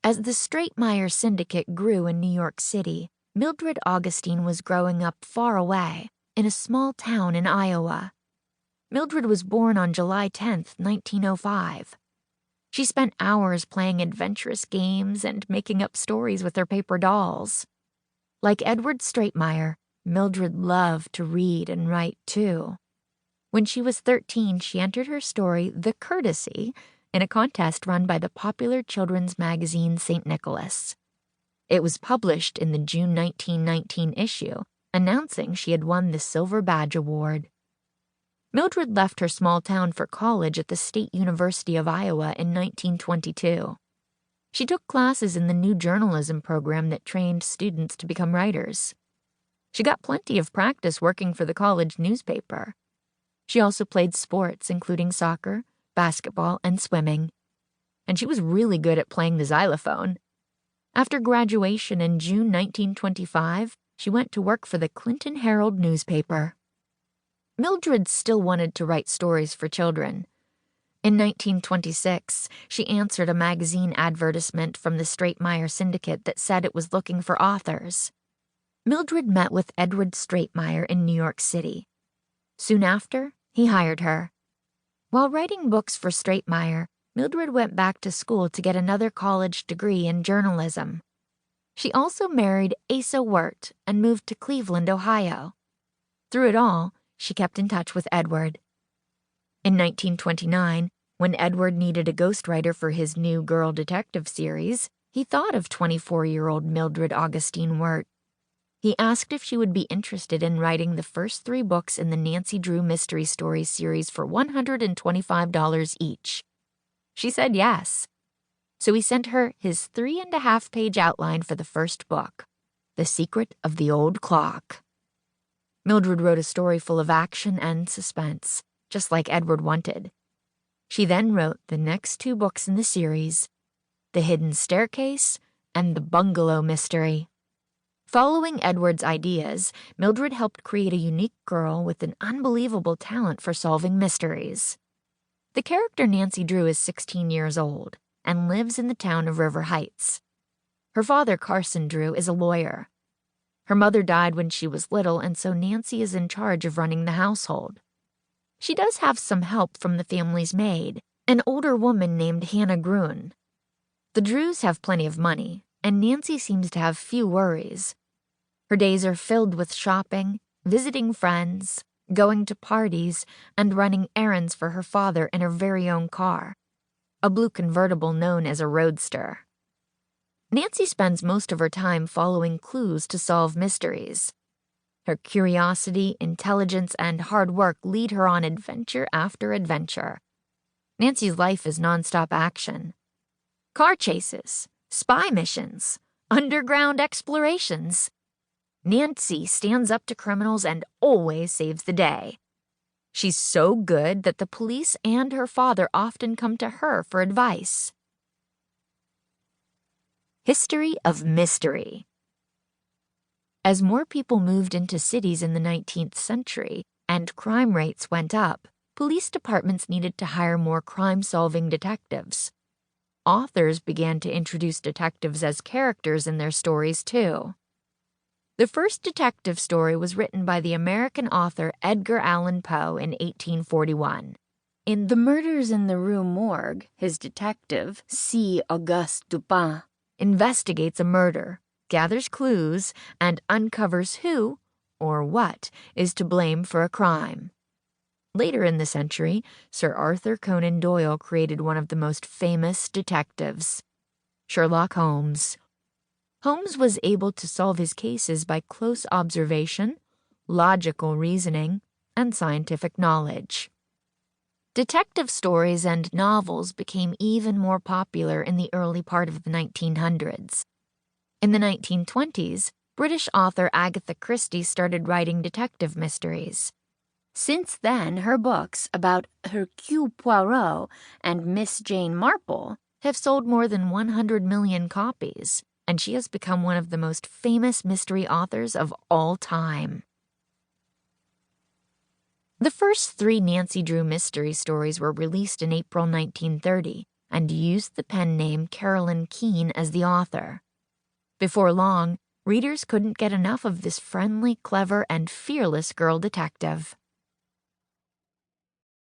As the Stratemeyer Syndicate grew in New York City, Mildred Augustine was growing up far away, in a small town in Iowa. Mildred was born on July 10, 1905. She spent hours playing adventurous games and making up stories with her paper dolls. Like Edward Stratemeyer, Mildred loved to read and write too. When she was 13, she entered her story, The Courtesy, in a contest run by the popular children's magazine St. Nicholas. It was published in the June 1919 issue, announcing she had won the Silver Badge Award. Mildred left her small town for college at the State University of Iowa in 1922. She took classes in the new journalism program that trained students to become writers. She got plenty of practice working for the college newspaper. She also played sports, including soccer, basketball, and swimming. And she was really good at playing the xylophone. After graduation in June 1925, she went to work for the Clinton Herald newspaper. Mildred still wanted to write stories for children. In 1926, she answered a magazine advertisement from the Stratemeyer Syndicate that said it was looking for authors. Mildred met with Edward Stratemeyer in New York City. Soon after, he hired her. While writing books for Stratemeyer, Mildred went back to school to get another college degree in journalism. She also married Asa Wirt and moved to Cleveland, Ohio. Through it all, she kept in touch with Edward. In 1929, when Edward needed a ghostwriter for his new girl detective series, he thought of 24-year-old Mildred Augustine Wirt. He asked if she would be interested in writing the first 3 books in the Nancy Drew Mystery Stories series for $125 each. She said yes. So he sent her his 3.5-page outline for the first book, The Secret of the Old Clock. Mildred wrote a story full of action and suspense, just like Edward wanted. She then wrote the next 2 books in the series, The Hidden Staircase and The Bungalow Mystery. Following Edward's ideas, Mildred helped create a unique girl with an unbelievable talent for solving mysteries. The character Nancy Drew is 16 years old and lives in the town of River Heights. Her father, Carson Drew, is a lawyer. Her mother died when she was little, and so Nancy is in charge of running the household. She does have some help from the family's maid, an older woman named Hannah Gruen. The Drews have plenty of money, and Nancy seems to have few worries. Her days are filled with shopping, visiting friends, going to parties, and running errands for her father in her very own car, a blue convertible known as a roadster. Nancy spends most of her time following clues to solve mysteries. Her curiosity, intelligence, and hard work lead her on adventure after adventure. Nancy's life is nonstop action. Car chases, spy missions, underground explorations. Nancy stands up to criminals and always saves the day. She's so good that the police and her father often come to her for advice. History of Mystery. As more people moved into cities in the 19th century and crime rates went up, police departments needed to hire more crime-solving detectives. Authors began to introduce detectives as characters in their stories, too. The first detective story was written by the American author Edgar Allan Poe in 1841. In The Murders in the Rue Morgue, his detective, C. Auguste Dupin, investigates a murder, gathers clues, and uncovers who, or what, is to blame for a crime. Later in the century, Sir Arthur Conan Doyle created one of the most famous detectives, Sherlock Holmes. Holmes was able to solve his cases by close observation, logical reasoning, and scientific knowledge. Detective stories and novels became even more popular in the early part of the 1900s. In the 1920s, British author Agatha Christie started writing detective mysteries. Since then, her books about Hercule Poirot and Miss Jane Marple have sold more than 100 million copies, and she has become one of the most famous mystery authors of all time. The first 3 Nancy Drew mystery stories were released in April 1930 and used the pen name Carolyn Keene as the author. Before long, readers couldn't get enough of this friendly, clever, and fearless girl detective.